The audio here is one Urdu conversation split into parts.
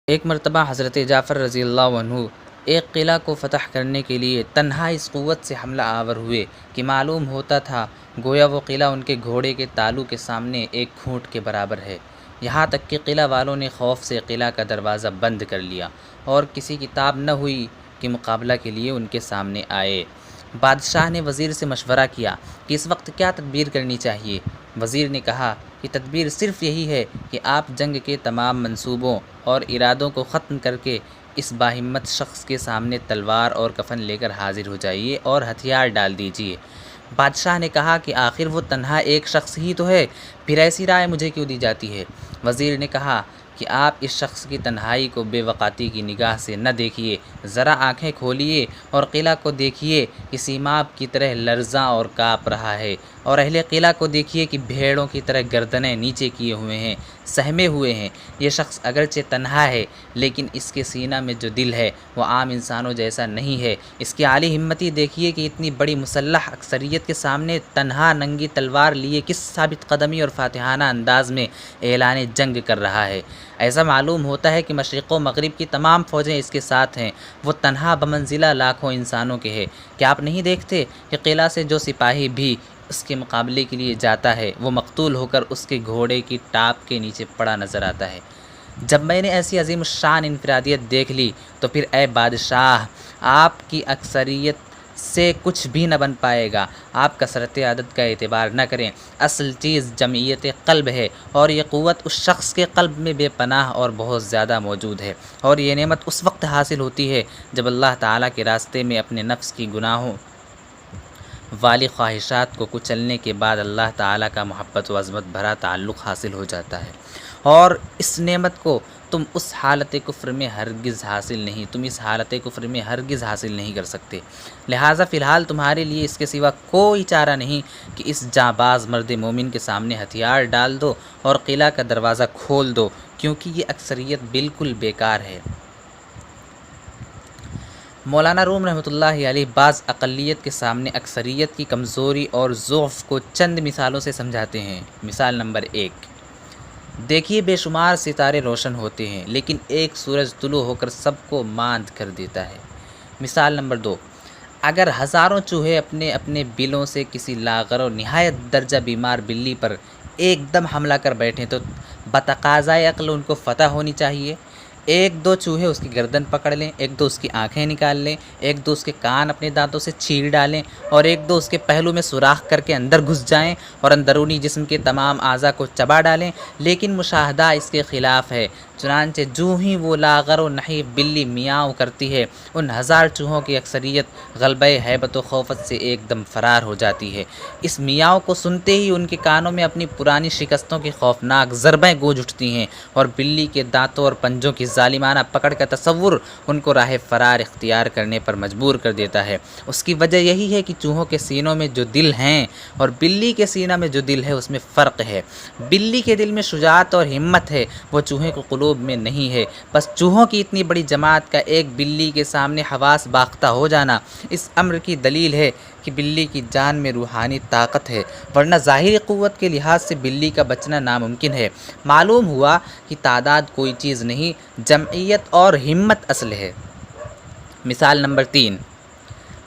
ایک مرتبہ حضرت جعفر رضی اللہ عنہ ایک قلعہ کو فتح کرنے کے لیے تنہا اس قوت سے حملہ آور ہوئے کہ معلوم ہوتا تھا گویا وہ قلعہ ان کے گھوڑے کے تالو کے سامنے ایک کھوٹ کے برابر ہے۔ یہاں تک کہ قلعہ والوں نے خوف سے قلعہ کا دروازہ بند کر لیا اور کسی کی تاب نہ ہوئی کہ مقابلہ کے لیے ان کے سامنے آئے۔ بادشاہ نے وزیر سے مشورہ کیا کہ اس وقت کیا تدبیر کرنی چاہیے۔ وزیر نے کہا کہ تدبیر صرف یہی ہے کہ آپ جنگ کے تمام منصوبوں اور ارادوں کو ختم کر کے اس باہمت شخص کے سامنے تلوار اور کفن لے کر حاضر ہو جائیے اور ہتھیار ڈال دیجیے۔ بادشاہ نے کہا کہ آخر وہ تنہا ایک شخص ہی تو ہے، پھر ایسی رائے مجھے کیوں دی جاتی ہے؟ وزیر نے کہا کہ آپ اس شخص کی تنہائی کو بے وقاتی کی نگاہ سے نہ دیکھیے، ذرا آنکھیں کھولیے اور قلعہ کو دیکھیے کہ سیماب کی طرح لرزاں اور کانپ رہا ہے، اور اہل قلعہ کو دیکھیے کہ بھیڑوں کی طرح گردنیں نیچے کیے ہوئے ہیں، سہمے ہوئے ہیں۔ یہ شخص اگرچہ تنہا ہے لیکن اس کے سینہ میں جو دل ہے وہ عام انسانوں جیسا نہیں ہے۔ اس کی عالی ہمتی دیکھیے کہ اتنی بڑی مسلح اکثریت کے سامنے تنہا ننگی تلوار لیے کس ثابت قدمی اور فاتحانہ انداز میں اعلان جنگ کر رہا ہے۔ ایسا معلوم ہوتا ہے کہ مشرق و مغرب کی تمام فوجیں اس کے ساتھ ہیں، وہ تنہا بمنزلہ لاکھوں انسانوں کے ہے۔ کیا آپ نہیں دیکھتے کہ قلعہ سے جو سپاہی بھی اس کے مقابلے کے لیے جاتا ہے وہ مقتول ہو کر اس کے گھوڑے کی ٹاپ کے نیچے پڑا نظر آتا ہے؟ جب میں نے ایسی عظیم الشان انفرادیت دیکھ لی تو پھر اے بادشاہ، آپ کی اکثریت سے کچھ بھی نہ بن پائے گا۔ آپ کثرت عدد کا اعتبار نہ کریں، اصل چیز جمعیت قلب ہے، اور یہ قوت اس شخص کے قلب میں بے پناہ اور بہت زیادہ موجود ہے، اور یہ نعمت اس وقت حاصل ہوتی ہے جب اللہ تعالیٰ کے راستے میں اپنے نفس کی گناہوں والی خواہشات کو کچلنے کے بعد اللہ تعالیٰ کا محبت و عظمت بھرا تعلق حاصل ہو جاتا ہے، اور اس نعمت کو تم اس حالت کفر میں ہرگز حاصل نہیں کر سکتے۔ لہٰذا فی الحال تمہارے لیے اس کے سوا کوئی چارہ نہیں کہ اس جانباز مرد مومن کے سامنے ہتھیار ڈال دو اور قلعہ کا دروازہ کھول دو، کیونکہ یہ اکثریت بالکل بیکار ہے۔ مولانا روم رحمۃ اللہ علیہ بعض اقلیت کے سامنے اکثریت کی کمزوری اور ضعف کو چند مثالوں سے سمجھاتے ہیں۔ مثال نمبر 1، دیکھیے بے شمار ستارے روشن ہوتے ہیں لیکن ایک سورج طلوع ہو کر سب کو ماند کر دیتا ہے۔ مثال نمبر 2، اگر ہزاروں چوہے اپنے اپنے بلوں سے کسی لاغر و نہایت درجہ بیمار بلی پر ایک دم حملہ کر بیٹھیں تو بتقاضۂ عقل ان کو فتح ہونی چاہیے۔ ایک دو چوہے اس کی گردن پکڑ لیں، ایک دو اس کی آنکھیں نکال لیں، ایک دو اس کے کان اپنے دانتوں سے چیر ڈالیں، اور ایک دو اس کے پہلو میں سوراخ کر کے اندر گھس جائیں اور اندرونی جسم کے تمام اعضاء کو چبا ڈالیں، لیکن مشاہدہ اس کے خلاف ہے۔ چنانچہ جو ہی وہ لاغر و نحیف بلی میاؤں کرتی ہے، ان ہزار چوہوں کی اکثریت غلبہ ہیبت و خوفت سے ایک دم فرار ہو جاتی ہے۔ اس میاؤں کو سنتے ہی ان کے کانوں میں اپنی پرانی شکستوں کی خوفناک ضربیں گونج اٹھتی ہیں، اور بلی کے دانتوں اور پنجوں کی ظالمانہ پکڑ کا تصور ان کو راہ فرار اختیار کرنے پر مجبور کر دیتا ہے۔ اس کی وجہ یہی ہے کہ چوہوں کے سینوں میں جو دل ہیں اور بلی کے سینہ میں جو دل ہے اس میں فرق ہے۔ بلی کے دل میں شجاعت اور ہمت ہے، وہ چوہے کے قلوب میں نہیں ہے۔ بس چوہوں کی اتنی بڑی جماعت کا ایک بلی کے سامنے حواس باختہ ہو جانا اس امر کی دلیل ہے کہ بلی کی جان میں روحانی طاقت ہے، ورنہ ظاہری قوت کے لحاظ سے بلی کا بچنا ناممکن ہے۔ معلوم ہوا کہ تعداد کوئی چیز نہیں، جمعیت اور ہمت اصل ہے۔ مثال نمبر 3،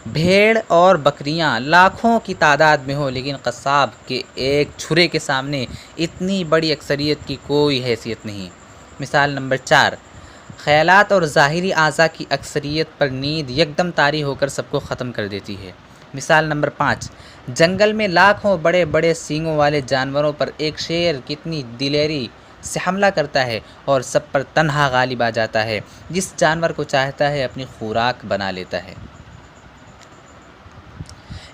بھیڑ اور بکریاں لاکھوں کی تعداد میں ہوں لیکن قصاب کے ایک چھرے کے سامنے اتنی بڑی اکثریت کی کوئی حیثیت نہیں۔ مثال نمبر 4، خیالات اور ظاہری اعضاء کی اکثریت پر نیند یکدم طاری ہو کر سب کو ختم کر دیتی ہے۔ مثال نمبر 5، جنگل میں لاکھوں بڑے بڑے سینگوں والے جانوروں پر ایک شیر کتنی دلیری سے حملہ کرتا ہے اور سب پر تنہا غالب آ جاتا ہے، جس جانور کو چاہتا ہے اپنی خوراک بنا لیتا ہے۔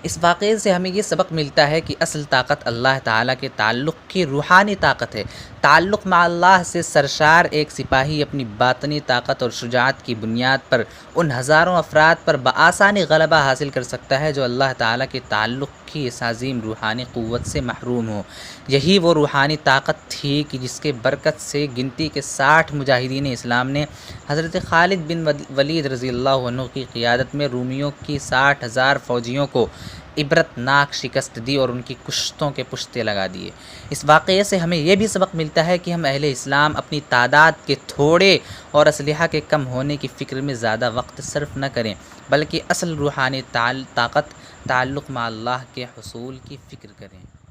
اس واقعے سے ہمیں یہ سبق ملتا ہے کہ اصل طاقت اللہ تعالیٰ کے تعلق کی روحانی طاقت ہے۔ تعلق مع اللہ سے سرشار ایک سپاہی اپنی باطنی طاقت اور شجاعت کی بنیاد پر ان ہزاروں افراد پر بآسانی غلبہ حاصل کر سکتا ہے جو اللہ تعالیٰ کے تعلق کی اس عظیم روحانی قوت سے محروم ہوں۔ یہی وہ روحانی طاقت تھی کہ جس کے برکت سے گنتی کے 60 مجاہدین اسلام نے حضرت خالد بن ولید رضی اللہ عنہ کی قیادت میں رومیوں کی 60,000 فوجیوں کو عبرتناک شکست دی اور ان کی کشتوں کے پشتے لگا دیے۔ اس واقعے سے ہمیں یہ بھی سبق ملتا ہے کہ ہم اہل اسلام اپنی تعداد کے تھوڑے اور اسلحہ کے کم ہونے کی فکر میں زیادہ وقت صرف نہ کریں، بلکہ اصل روحانی طاقت تعلق مع اللہ کے حصول کی فکر کریں۔